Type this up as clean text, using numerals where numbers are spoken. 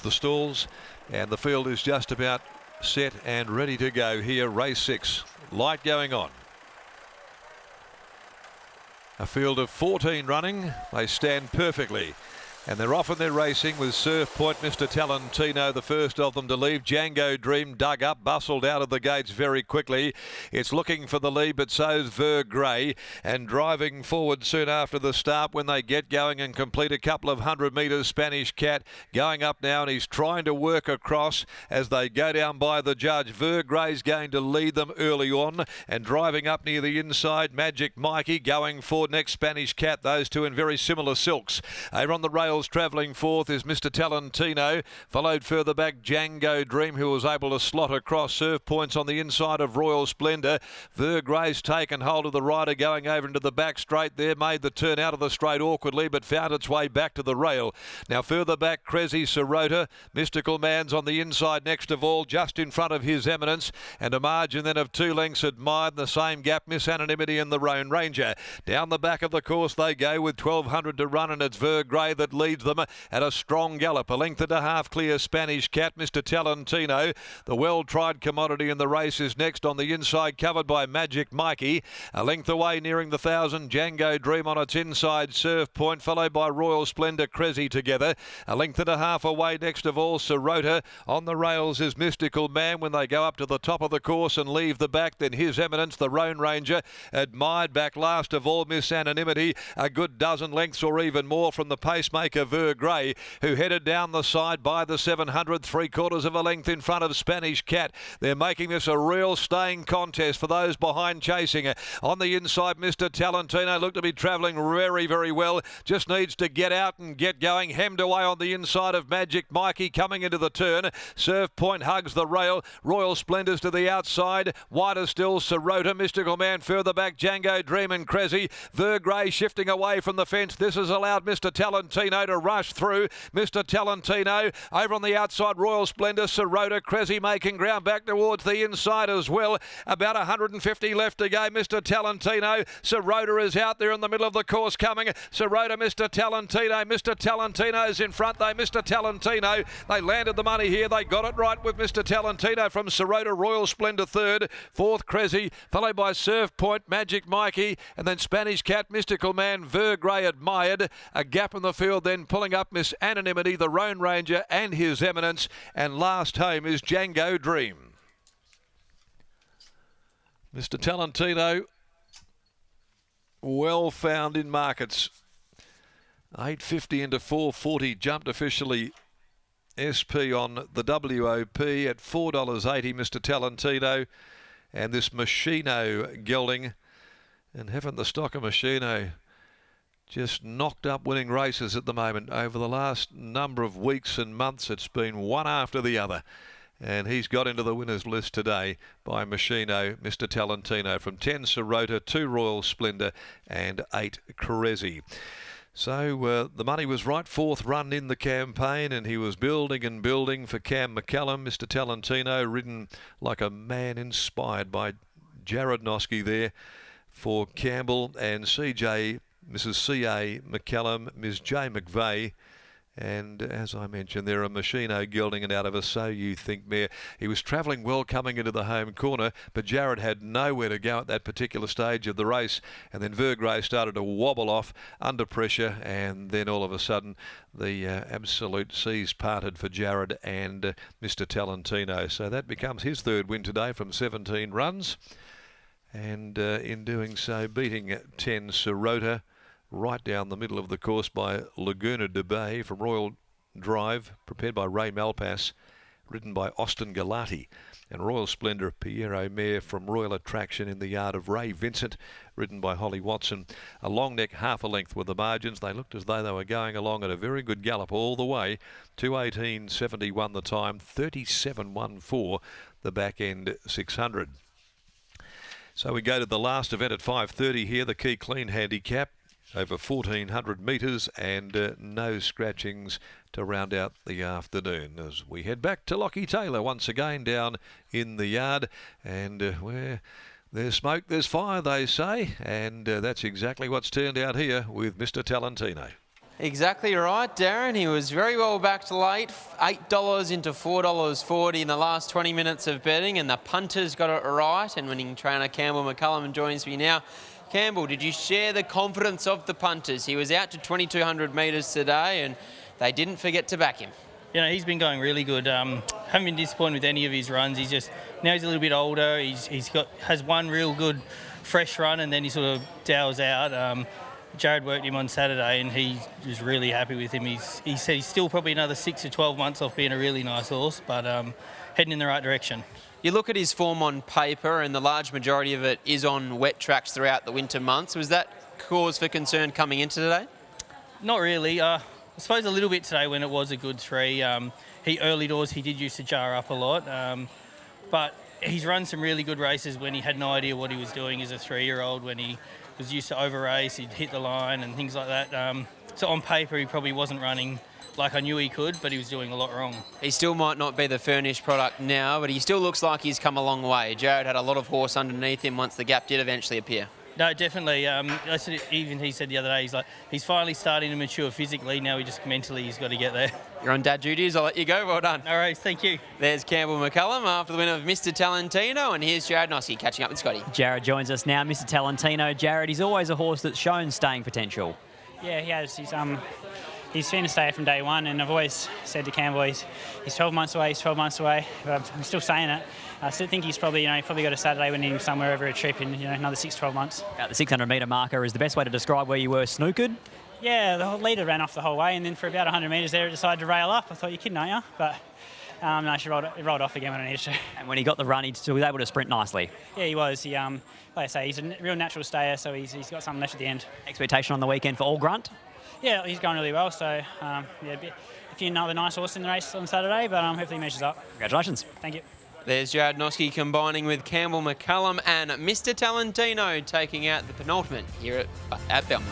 the stalls, and the field is just about set and ready to go here. Race 6, light going on. A field of 14 running. They stand perfectly. And they're off in their racing with Surf Point, Mr. Talentino, the first of them to leave. Django Dream dug up, bustled out of the gates very quickly. It's looking for the lead, but so's Ver Grey. And driving forward soon after the start when they get going and complete a couple of 100 metres. Spanish Cat going up now, and he's trying to work across as they go down by the judge. Ver Grey's going to lead them early on, and driving up near the inside, Magic Mikey going forward next. Spanish Cat, those two in very similar silks. Over on the rail, travelling fourth is Mr. Talentino, followed further back Django Dream, who was able to slot across. Surf Points on the inside of Royal Splendour. Ver Grey's taken hold of the rider going over into the back straight there, made the turn out of the straight awkwardly, but found its way back to the rail. Now further back, Cressy Sirota, Mystical Man's on the inside next of all, just in front of His Eminence, and a margin then of 2 lengths admired. The same gap, Miss Anonymity and the Roan Ranger. Down the back of the course they go with 1200 to run, and it's Ver Grey that leads them at a strong gallop. A length and a half clear Spanish Cat, Mr. Talentino. The well-tried commodity in the race is next on the inside, covered by Magic Mikey. A length away, nearing the 1,000, Django Dream on its inside, Surf Point, followed by Royal Splendour, Cressy together. A length and a half away, next of all, Sirota. On the rails is Mystical Man when they go up to the top of the course and leave the back. Then His Eminence, the Roan Ranger, admired back last of all, Miss Anonymity. A good dozen lengths or even more from the pacemaker Ver Grey, who headed down the side by the 700, 3/4 of a length in front of Spanish Cat. They're making this a real staying contest for those behind chasing. On the inside, Mr. Talentino looked to be travelling very, very well. Just needs to get out and get going. Hemmed away on the inside of Magic Mikey coming into the turn. Surf Point hugs the rail. Royal Splendours to the outside. Wider still, Sirota. Mystical Man further back, Django Dream and Cressy. Ver Grey shifting away from the fence. This has allowed Mr. Talentino to rush through. Mr. Talentino over on the outside, Royal Splendour, Sirota, Cressy making ground back towards the inside as well. About 150 left to go. Mr. Talentino, Sirota is out there in the middle of the course coming. Sirota, Mr. Talentino's in front though. Mr. Talentino, they landed the money here. They got it right with Mr. Talentino from Sirota. Royal Splendour third, fourth Cressy, followed by Surf Point, Magic Mikey, and then Spanish Cat, Mystical Man, Ver Grey admired. A gap in the field then pulling up Miss Anonymity, the Roan Ranger and His Eminence, and last home is Django Dream. Mr. Talentino, well found in markets. 850 into 440, jumped officially SP on the WOP at $4.80, Mr. Talentino, and this Machino gelding, and haven't the stock of Machino just knocked up winning races at the moment. Over the last number of weeks and months, it's been one after the other. And he's got into the winners list today by Machino, Mr. Talentino, from 10 Sirota, 2 Royal Splendour and 8 Cressy. So the money was right, fourth run in the campaign, and he was building and building for Cam McCallum. Mr. Talentino, ridden like a man inspired by Jared Noski there for Campbell and CJ, Mrs. C.A. McCallum, Ms. J. McVeigh, and as I mentioned, there are Machino gelding and out of a So You Think mare. He was travelling well coming into the home corner, but Jared had nowhere to go at that particular stage of the race, and then Ver Grey started to wobble off under pressure, and then all of a sudden the absolute seas parted for Jared and Mr. Talentino. So that becomes his third win today from 17 runs, and in doing so beating 10 Sirota right down the middle of the course by Laguna de Bay from Royal Drive, prepared by Ray Malpass, ridden by Austin Galati, and Royal Splendour Piero Mare from Royal Attraction in the yard of Ray Vincent, ridden by Holly Watson. A long neck, half a length with the margins. They looked as though they were going along at a very good gallop all the way. 2:18.71 the time, 37.14 the back end 600. So we go to the last event at 5:30 here, the Key Clean Handicap. Over 1,400 metres and no scratchings to round out the afternoon as we head back to Lockie Taylor once again down in the yard, and where there's smoke there's fire, they say, and that's exactly what's turned out here with Mr. Talentino. Exactly right, Darren. He was very well backed late. $8 into $4.40 in the last 20 minutes of betting, and the punters got it right. And winning trainer Campbell McCullum joins me now. Campbell, did you share the confidence of the punters? He was out to 2,200 metres today, and they didn't forget to back him. You know, he's been going really good. Haven't been disappointed with any of his runs. Now he's a little bit older. Has one real good fresh run, and then he sort of dowels out. Jared worked him on Saturday, and he was really happy with him. He said he's still probably another 6 to 12 months off being a really nice horse, but heading in the right direction. You look at his form on paper, and the large majority of it is on wet tracks throughout the winter months. Was that cause for concern coming into today? Not really. I suppose a little bit today when it was a good 3. Early doors, he did used to jar up a lot, but he's run some really good races when he had no idea what he was doing as a 3-year-old, when he was used to over-race, he'd hit the line and things like that. So on paper, he probably wasn't running like I knew he could, but he was doing a lot wrong. He still might not be the furnished product now, but he still looks like he's come a long way. Jared had a lot of horse underneath him once the gap did eventually appear. No, definitely. He said the other day, he's finally starting to mature physically. Now he's got to get there. You're on dad duties. I'll let you go. Well done. All right, thank you. There's Campbell McCullum after the win of Mr. Talentino, and here's Jared Nosky catching up with Scotty. Jared joins us now, Mr. Talentino. Jared, he's always a horse that's shown staying potential. Yeah, he has. He's been a stayer from day one, and I've always said to Campbell, he's 12 months away, but I'm still saying it. I still think he's probably got a Saturday winning him somewhere over a trip in another 6-12 months. About the 600-metre marker is the best way to describe where you were snookered? Yeah, the leader ran off the whole way, and then for about 100 metres there, it decided to rail up. I thought, you're kidding, aren't you? But no, she rolled off again when I needed to. And when he got the run, he was able to sprint nicely. Yeah, he was. Like I say, he's a real natural stayer, so he's got something left at the end. Expectation on the weekend for All Grunt? Yeah, he's going really well, so a few another nice horse in the race on Saturday, but hopefully he measures up. Congratulations. Thank you. There's Jared Nosky combining with Campbell McCullum and Mr. Talentino taking out the penultimate here at Belmont.